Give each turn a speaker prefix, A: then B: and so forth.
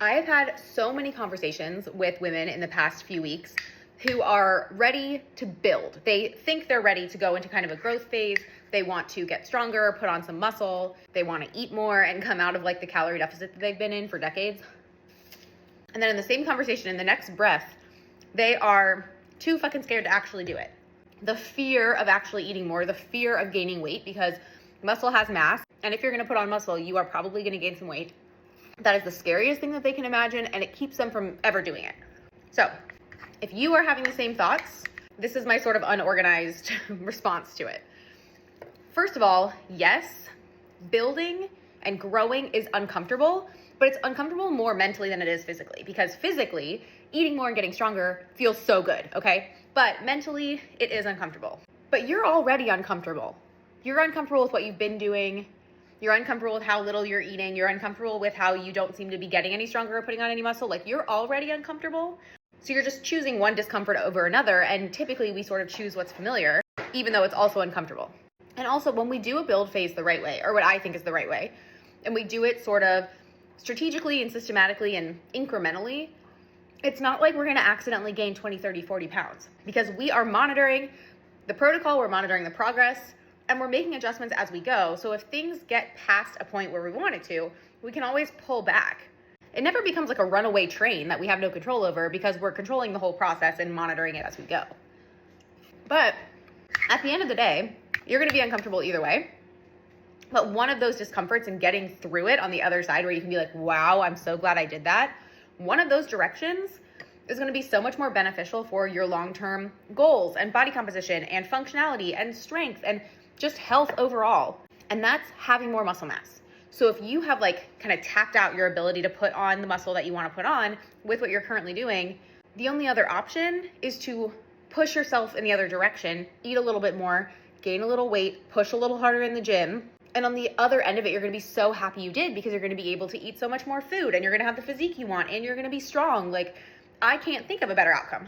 A: I have had so many conversations with women in the past few weeks who are ready to build. They think they're ready to go into kind of a growth phase. They want to get stronger, put on some muscle. They want to eat more and come out of like the calorie deficit that they've been in for decades. And then in the same conversation, in the next breath, they are too fucking scared to actually do it. The fear of actually eating more, the fear of gaining weight, because muscle has mass. And if you're going to put on muscle, you are probably going to gain some weight. That is the scariest thing that they can imagine, and it keeps them from ever doing it. So if you are having the same thoughts, this is my sort of unorganized response to it. First of all, yes, building and growing is uncomfortable, but it's uncomfortable more mentally than it is physically, because physically, eating more and getting stronger feels so good, okay? But mentally, it is uncomfortable. But you're already uncomfortable. You're uncomfortable with what you've been doing. You're uncomfortable with how little you're eating. You're uncomfortable with how you don't seem to be getting any stronger or putting on any muscle. Like, you're already uncomfortable. So you're just choosing one discomfort over another. And typically we sort of choose what's familiar, even though it's also uncomfortable. And also when we do a build phase the right way, or what I think is the right way, and we do it sort of strategically and systematically and incrementally, it's not like we're going to accidentally gain 20, 30, 40 pounds, because we are monitoring the protocol, we're monitoring the progress, and we're making adjustments as we go. So if things get past a point where we want it to, we can always pull back. It never becomes like a runaway train that we have no control over, because we're controlling the whole process and monitoring it as we go. But at the end of the day, you're going to be uncomfortable either way. But one of those discomforts and getting through it on the other side, where you can be like, wow, I'm so glad I did that. One of those directions is going to be so much more beneficial for your long-term goals and body composition and functionality and strength and just health overall. And that's having more muscle mass. So if you have like kind of tapped out your ability to put on the muscle that you want to put on with what you're currently doing, the only other option is to push yourself in the other direction, eat a little bit more, gain a little weight, push a little harder in the gym. And on the other end of it, you're going to be so happy you did, because you're going to be able to eat so much more food and you're going to have the physique you want and you're going to be strong. Like, I can't think of a better outcome.